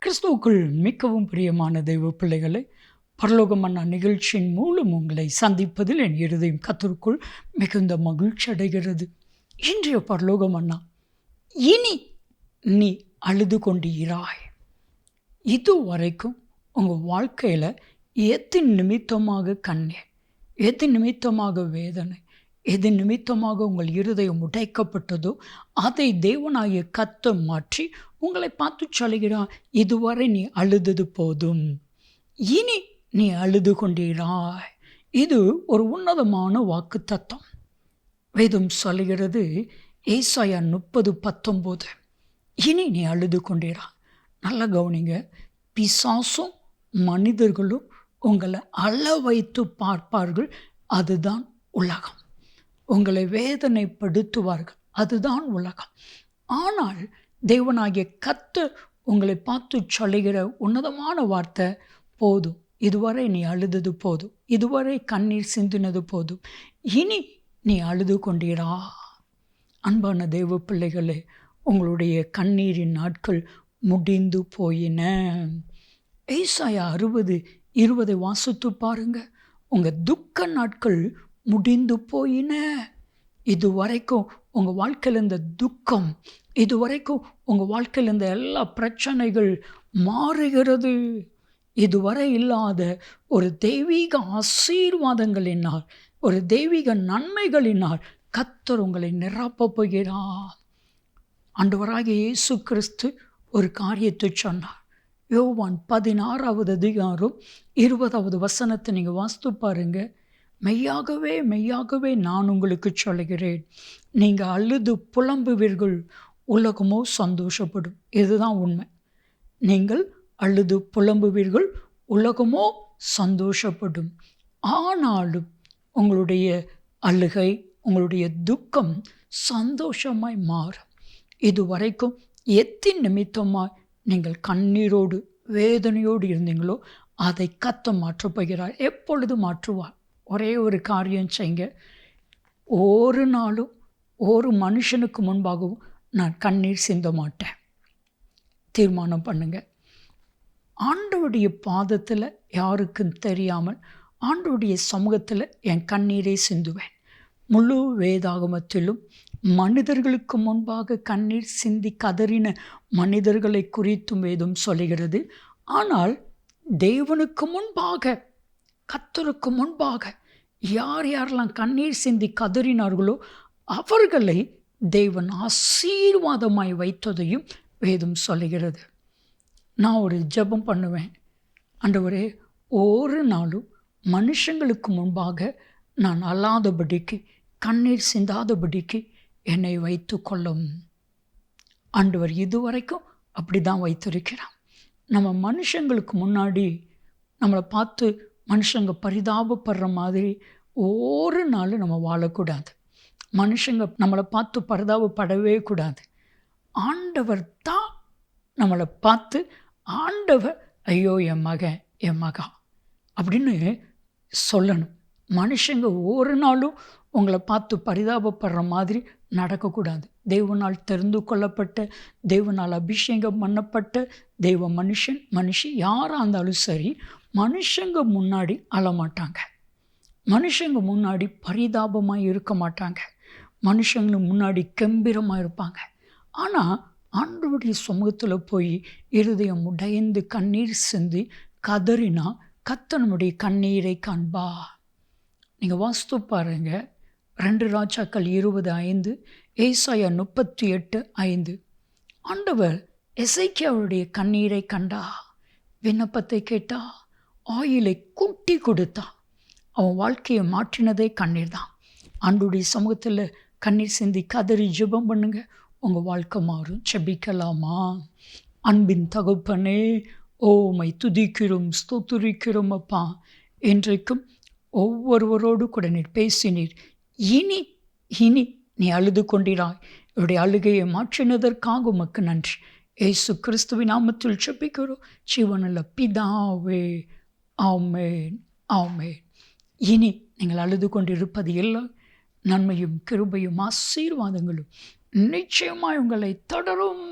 கிறிஸ்துவுக்குள் மிகவும் பிரியமான தெய்வ பிள்ளைகளை, பரலோக மன்னா நிகழ்ச்சியின் மூலம் உங்களை சந்திப்பதில் என் இருதயம் கர்த்தருக்குள் மிகுந்த மகிழ்ச்சி அடைகிறது. இன்றைய பரலோக மன்னா, இனி நீ அழுது கொண்டீராய். இதுவரைக்கும் உங்கள் வாழ்க்கையில் எது நிமித்தமாக கண்ணீர், எது நிமித்தமாக வேதனை, எது நிமித்தமாக உங்கள் இருதயம் உடைக்கப்பட்டதோ அதை தேவனாகிய கர்த்தர் மாற்றி உங்களை பார்த்து சொல்கிறார், இதுவரை நீ அழுதது போதும், இனி நீ அழுது கொண்டீராய். இது ஒரு உன்னதமான வாக்கு தத்தம். வேதம் சொல்கிறது ஏசாயா 30:19, இனி நீ அழுது கொண்டீராய். நல்லா கவனிங்க, பிசாசும் மனிதர்களும் உங்களை அழ வைத்து பார்ப்பார்கள், அதுதான் உலகம். உங்களை வேதனைப்படுத்துவார்கள், அதுதான் உலகம். ஆனால் தேவனாகிய கர்த்தர் உங்களை பார்த்து சொல்லுகிற உன்னதமான வார்த்தை, போதும், இதுவரை நீ அழுதது போதும், இதுவரை கண்ணீர் சிந்தினது போதும், இனி நீ அழுது கொண்டீரா. அன்பான தேவ பிள்ளைகளே, உங்களுடைய கண்ணீரின் நாட்கள் முடிந்து போயின. ஏசாயா 60:20 வாசித்து பாருங்க. உங்கள் துக்க நாட்கள் முடிந்து போயின. இதுவரைக்கும் உங்கள் வாழ்க்கையில் இருந்த துக்கம், இதுவரைக்கும் உங்கள் வாழ்க்கையில் இருந்த எல்லா பிரச்சனைகள் மாறுகிறது. இதுவரை இல்லாத ஒரு தெய்வீக ஆசீர்வாதங்களினால், ஒரு தெய்வீக நன்மைகளினால் கர்த்தர் உங்களை நிரப்பப் போகிறார். ஆண்டவராகிய இயேசு கிறிஸ்து ஒரு காரியத்தை சொன்னார். யோவான் 16:20 நீங்கள் வாசித்து பாருங்க. மெய்யாகவே மெய்யாகவே நான் உங்களுக்கு சொல்லுகிறேன், நீங்கள் அழுது புலம்புவீர்கள், உலகமோ சந்தோஷப்படும். இதுதான் உண்மை. நீங்கள் அழுது புலம்புவீர்கள், உலகமோ சந்தோஷப்படும். ஆனாலும் உங்களுடைய அழுகை, உங்களுடைய துக்கம் சந்தோஷமாய் மாறும். இதுவரைக்கும் எத்தின் நிமித்தமாய் நீங்கள் கண்ணீரோடு வேதனையோடு இருந்தீங்களோ அதை கர்த்தர் மாற்றப் போகிறார். எப்பொழுது மாற்றுவார்? ஒரே ஒரு காரியம் செய்யுங்க. ஒரு நாளும் ஒரு மனுஷனுக்கு முன்பாகவும் நான் கண்ணீர் சிந்த மாட்டேன். தீர்மானம் பண்ணுங்க. ஆண்டவருடைய பாதத்தில் யாருக்கும் தெரியாமல் ஆண்டவருடைய சமூகத்தில் என் கண்ணீரை சிந்துவேன். முழு வேதாகமத்திலும் மனிதர்களுக்கு முன்பாக கண்ணீர் சிந்தி கதறின மனிதர்களை குறித்தும் வேதம் சொல்லுகிறது. ஆனால் தேவனுக்கு முன்பாக, கர்த்தருக்கு முன்பாக யார் யாரெல்லாம் கண்ணீர் சிந்தி கதறினார்களோ அவர்களை தேவன் ஆசீர்வாதமாய் வைத்ததையும் வேதம் சொல்லுகிறது. நான் ஒரு ஜெபம் பண்ணுவேன். ஆண்டவரே, ஒரு நாளும் மனுஷங்களுக்கு முன்பாக நான் அழாதபடிக்கு, கண்ணீர் சிந்தாதபடிக்கு என்னை வைத்து கொள்ளும். ஆண்டவர் இதுவரைக்கும் அப்படி தான் வைத்திருக்கிறான். நம்ம மனுஷங்களுக்கு முன்னாடி நம்மளை பார்த்து மனுஷங்க பரிதாபப்படுற மாதிரி ஒரு நாள் நம்ம வாழக்கூடாது. மனுஷங்க நம்மளை பார்த்து பரிதாபப்படவே கூடாது. ஆண்டவர் தான் நம்மளை பார்த்து, ஆண்டவர் ஐயோ என் மகன் என் மகா அப்படின்னு சொல்லணும். மனுஷங்க ஒரு நாளும் உங்களை பார்த்து பரிதாபப்படுற மாதிரி நடக்கக்கூடாது. தேவனால் தெரிந்து கொள்ளப்பட்ட, தேவனால் அபிஷேகம் பண்ணப்பட்ட தெய்வ மனுஷன் மனுஷி யாராக இருந்தாலும் சரி, மனுஷங்க முன்னாடி அழமாட்டாங்க, மனுஷங்க முன்னாடி பரிதாபமாக இருக்க மாட்டாங்க, மனுஷங்களுக்கு முன்னாடி கம்பீரமாக இருப்பாங்க. ஆனால் ஆண்டவருடைய சமூகத்தில் போய் இருதயம் உடைந்து கண்ணீர் சிந்தி கதறினா கர்த்தர் நம்முடைய கண்ணீரை காண்பா. நீங்கள் வாஸ்து பாருங்க. 2 ராஜாக்கள் 20:5, ஏசாயா 38:5. ஆண்டவர் எசேக்கியாவுடைய கண்ணீரை கண்டா, விண்ணப்பத்தை கேட்டா, ஆயிலை கூட்டி கொடுத்தா. அவன் வாழ்க்கையை மாற்றினதே கண்ணீர் தான். ஆண்டவருடைய சமூகத்தில் கண்ணீர் சிந்தி கதறி ஜெபம் பண்ணுங்க, உங்கள் வாழ்க்கை மாறும். செபிக்கலாமா? அன்பின் தகப்பனே, ஓமை துதிக்கிறோம், ஸ்தோத்திரிக்கிறோம் அப்பா. இன்றைக்கும் ஒவ்வொருவரோடு கூட நீர் பேசினீர். இனி இனி நீ அழுது கொண்டிராய். என்னுடைய அழுகையை மாற்றினதற்காக உமக்கு நன்றி. இயேசு கிறிஸ்துவின் நாமத்தில் ஜெபிக்கிறோம் ஜீவனுள்ள பிதாவே, ஆமென், ஆமென். இனி நீங்கள் அழுது கொண்டிருப்பது எல்லாம் நன்மையும் கிருபையும் ஆசீர்வாதங்களும் நிச்சயமாய் உங்களை தொடரும்.